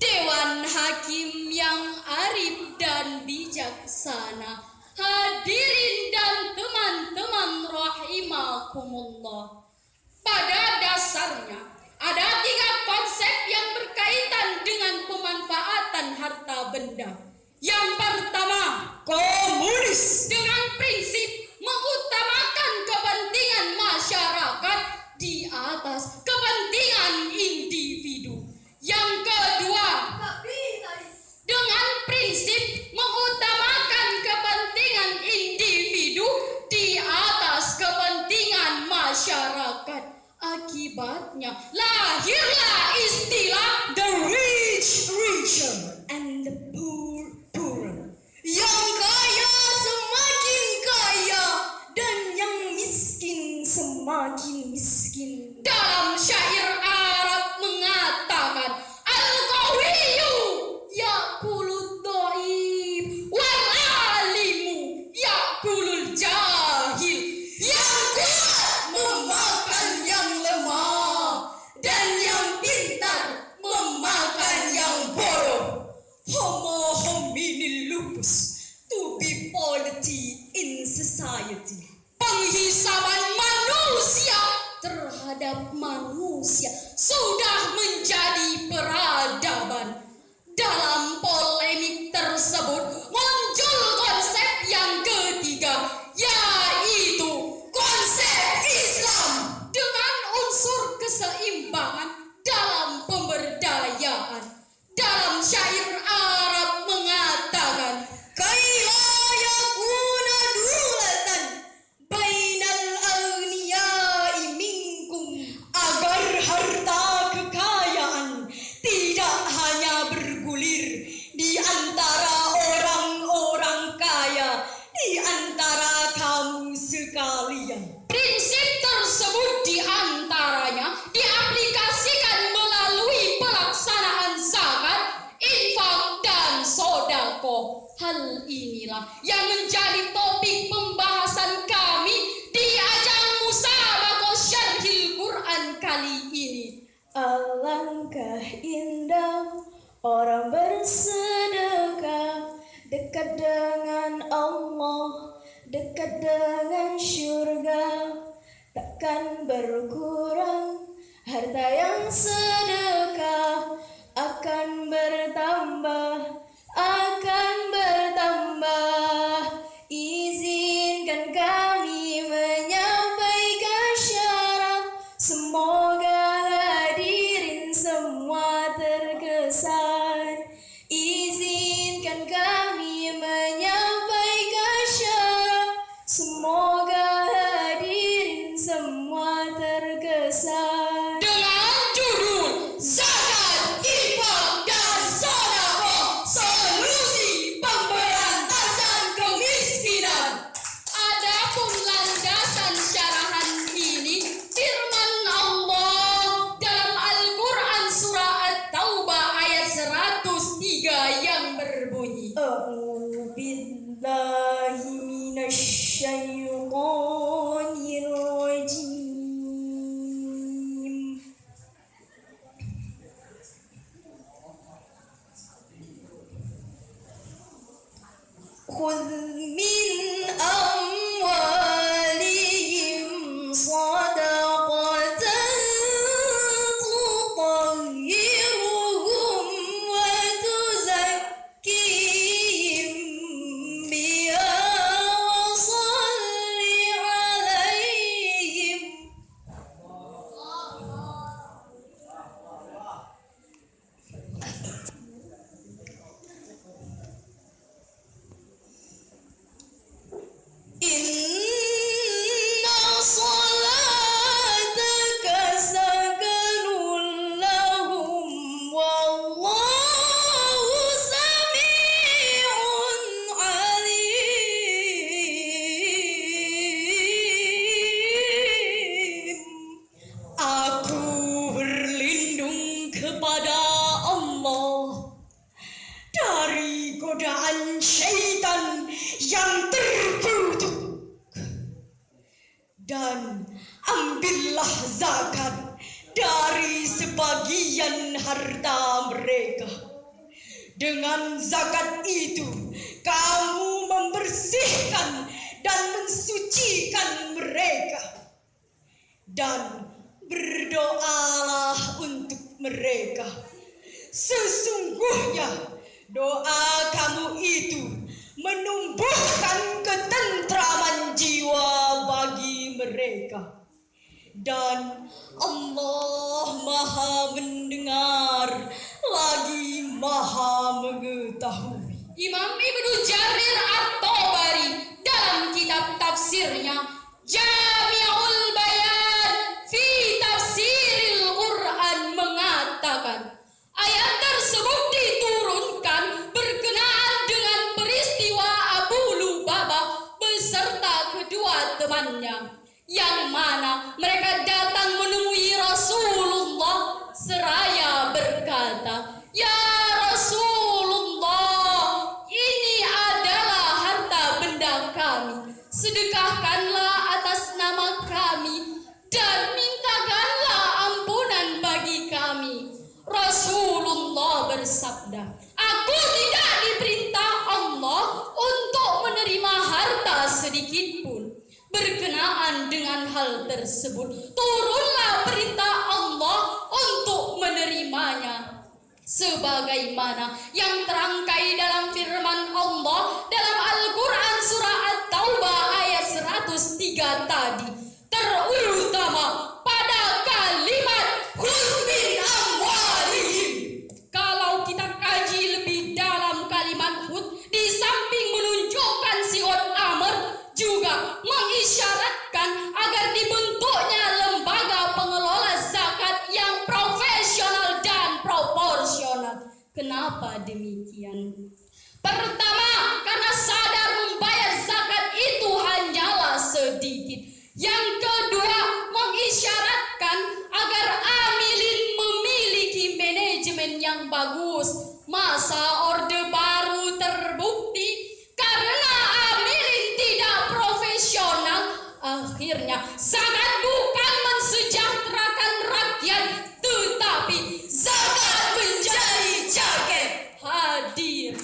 Dewan Hakim yang arif dan bijaksana, hadirin dan teman-teman rahimakumullah. Pada dasarnya ada 3 konsep yang berkaitan dengan pemanfaatan harta benda. Yang pertama, komunis, dengan prinsip mengutamakan kepentingan masyarakat di atas kepentingan individu. Yang kedua, kapitalis, dengan prinsip mengutamakan kepentingan individu di atas kepentingan masyarakat. Akibatnya lahirlah istilah the rich richer and the poor poorer. Yang kaya semakin kaya dan yang miskin semakin miskin. Dalam syair Arab mengatakan, al-qawiyyu ya'kulud dhaif wal alimu ya'kulul jahil. Yang kuat memakan yang lemah dan yang pintar memakan yang bodoh. Homo hominid lupus, to be polity in society. Penghisaban manusia terhadap manusia sudah menjadi peradaban. Dalam polemik tersebut muncul konsep yang ketiga, yaitu konsep Islam dengan unsur keseimbangan dalam pemberdayaan. Dalam syair Arab mengatakan, kaila yakuna dulatan bainal aghniyai minkum, agar harta kekayaan tidak hanya bergulir di antara orang-orang kaya, di antara kamu sekalian. Prinsip tersebut diantaranya diaplikasikan melalui pelaksanaan zakat, infak, dan sodako. Hal inilah yang menjadi topik pembahasan kami di ajang musabaqah syarhil Quran kali ini. Alangkah indah orang bersedekah, dekat dengan Allah, dekat dengan syurga. Takkan berkurang harta yang sedekah, akan bertambah, akan bertambah. Izinkan kami menyampaikan syarat, semoga hadirin semua terkesan. Izinkan kami menyampaikan syarat, semoga hadirin semua terkesan. Dengan judul zakat, infak, dan sedekah, solusi pemberantasan kemiskinan. Adapun landasan syarahan ini firman Allah dalam Al-Quran surah At-Taubah ayat 103 yang berbunyi, A'udzu billahi minasyaitonir rajim. Khudh min amwalihim sadaqatan tutahhiruhum wa tuzakkihim biha wa shalli alaihim. Inna salataka sakanun lahum wallahu sami'un alim. Aku berlindung kepada Allah dari godaan syaitan yang terkutuk, dan ambillah zakat dari sebagian harta mereka. Dengan zakat itu kamu membersihkan dan mensucikan mereka. Dan berdoalah untuk mereka. Sesungguhnya doa kamu itu menumbuhkan ketentraman jiwa bagi mereka. Dan Allah Maha mendengar lagi Maha mengetahui. Imam Ibnu Jarir At-Tabari dalam kitab tafsirnya Jami'ul Bayan fi Tafsiril Quran mengatakan, ayat tersebut diturunkan berkenaan dengan peristiwa Abu Lubabah beserta kedua temannya, yang mana mereka datang menemui Rasulullah seraya berkata, "Ya Rasulullah, ini adalah harta benda kami. Sedekahkanlah atas nama kami dan mintakanlah ampunan bagi kami." Rasulullah bersabda, "Aku tidak diperintah Allah untuk menerima harta sedikit pun." Berkenaan dengan hal tersebut, turunlah perintah Allah untuk menerimanya, sebagaimana yang terangkai dalam firman Allah dalam Al-Quran surah At-Taubah ayat 103 tadi, terutama pada kalimat khudz min amwalihim. Kalau kita kaji lebih dalam kalimat khudz, di samping menunjukkan sifat amr, juga mengisyaratkan agar dibentuknya lembaga pengelola zakat yang profesional dan proporsional. Kenapa demikian? Pertama, karena sadar membayar zakat itu hanyalah sedikit. Yang kedua, mengisyaratkan agar amilin memiliki manajemen yang bagus. Masa orde baru terbukti karena amilin tidak profesional, akhirnya zakat bukan mensejahterakan rakyat, tetapi zakat menjadi jaket. Hadir,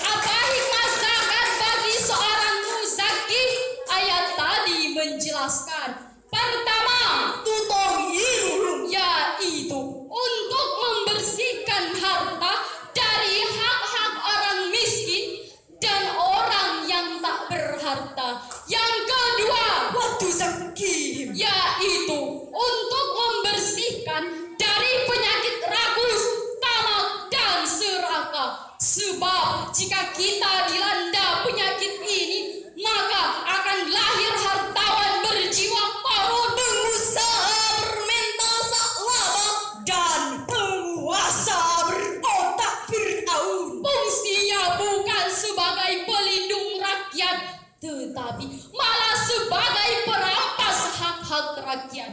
apa hikmah zakat bagi seorang muzaki? Ayat tadi menjelaskan, pertama, tutohiruhum, yaitu untuk membersihkan harta dari hak-hak orang miskin dan orang yang tak berharta. Yang kedua, Waktu zakihim, yaitu untuk membersihkan dari penyakit rakus, tamak, dan serakah. Sebab jika kita dilanda penyakit ini, maka akan lahir hartawan berjiwa korun, pengusaha bermental saklaba, dan penguasa berotak Fir'aun. fungsinya bukan sebagai pelindung rakyat, tetapi malah sebagai perampas hak-hak rakyat.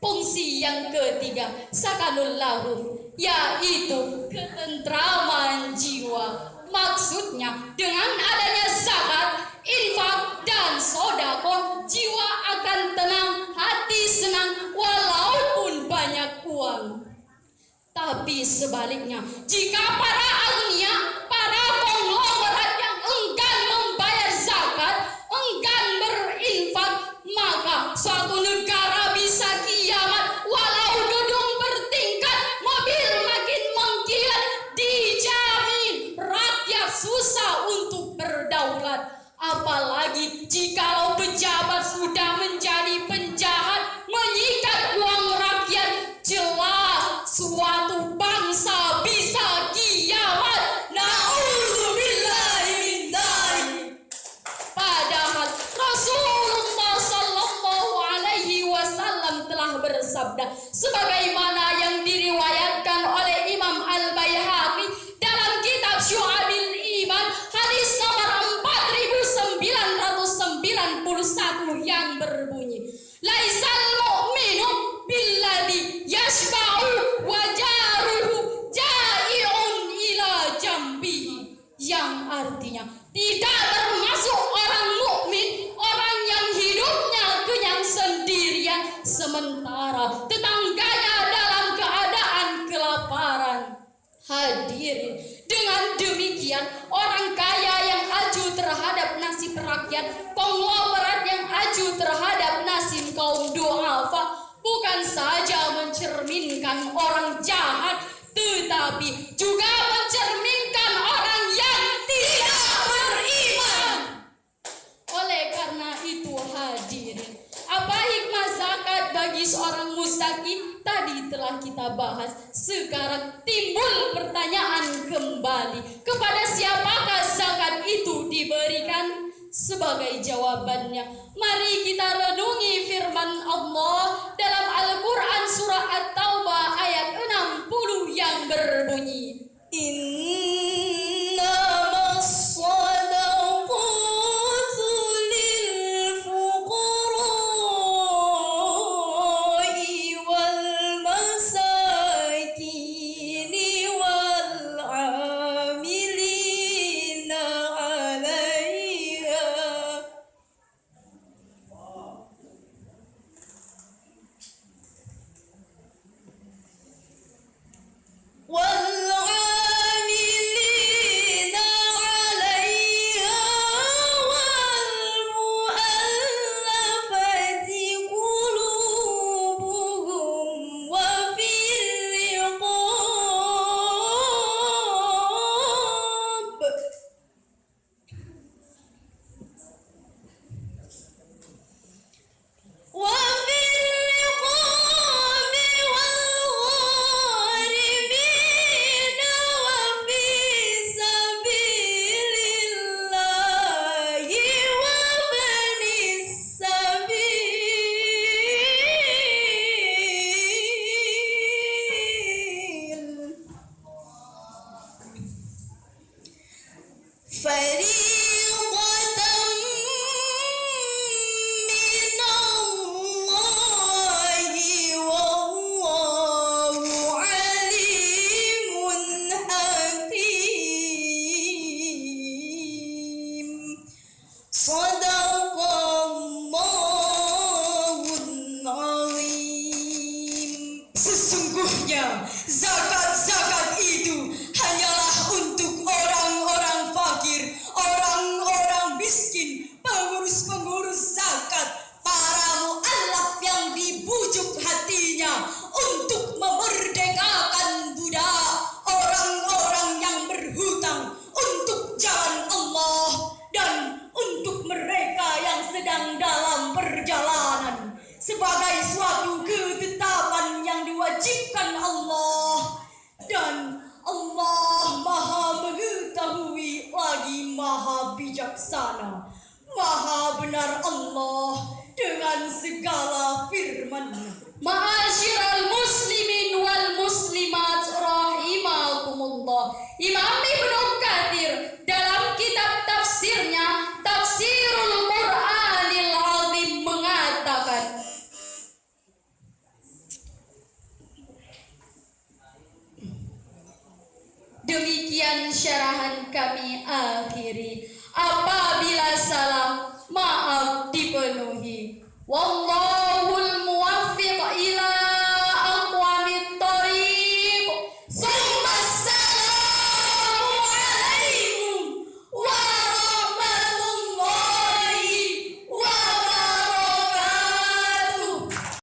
Fungsi yang ketiga, sakanul lahum, yaitu ketentraman jiwa. Maksudnya, dengan adanya zakat, infak, dan sedekah, jiwa akan tenang, hati senang, walaupun banyak uang. Tapi sebaliknya, jika para agnia, para konglomerat yang enggan membayar zakat, enggan berinfak, maka suatu negara bisa kiamat. Walau gedung bertingkat, mobil makin mengkilat, dijamin rakyat susah untuk berdaulat. Apalagi jikalau pejabat sudah menjadi penjahat, menyikat uang rakyat, jelas suatu bangsa bisa kiamat. Na'udzubillahi min dzalik. Padahal Rasulullah Sallallahu Alaihi Wasallam telah bersabda, sebagaimana yang diriwayatkan oleh Imam Al-Baihaqi dalam kitab Syu'abil Iman, hadis nomor 4991 yang berbunyi, laisal mu'minu billadhi yashba'u wa jaruhu ja'i'un ila jambihi, yang artinya tidak termasuk orang mukmin orang yang hidupnya kenyang sendirian sementara tetangganya dalam keadaan kelaparan. Hadirin, khilafah bukan saja mencerminkan orang jahat, tetapi juga mencerminkan orang yang tidak beriman. Oleh karena itu hadirin, apa hikmah zakat bagi seorang muzaki tadi telah kita bahas. Sekarang timbul pertanyaan kembali, kepada siapakah zakat itu diberikan? Sebagai jawabannya, mari kita renungi firman Allah dalam Al-Quran surah At-Taubah ayat 60 yang berbunyi, Innamas sadaqatu lil fuqara'i wal masakini wal 'amilina 'alaiha والعاملين عليها والمؤلفة قلوبهم وفي الرقاب والغارمين وفي سبيل الله وابن السبيل فريضة من الله والله عليم حكيم صدق الله العظيم. Sesungguhnya zakat-zakat itu hanyalah untuk orang-orang fakir, orang-orang miskin, pengurus-pengurus zakat, para mu'allaf yang dibujuk hatinya untuk memerdekakan budak, orang-orang yang berhutang untuk jalan Allah, dan untuk mereka yang sedang dalam perjalanan sebagai suatu ketetapan yang diwajibkan Allah. Dan Allah Maha mengetahui lagi Maha bijaksana, Maha benar Allah dengan segala firman-Nya. Ma'asyiral muslimin wal muslimat rahimakumullah, Imam Ibnu Katsir dalam kitab tafsirnya Tafsirul Qur'anil Azim mengatakan, demikian syarahan kami akhiri. Apabila salah, maaf dipenuhi. Wallah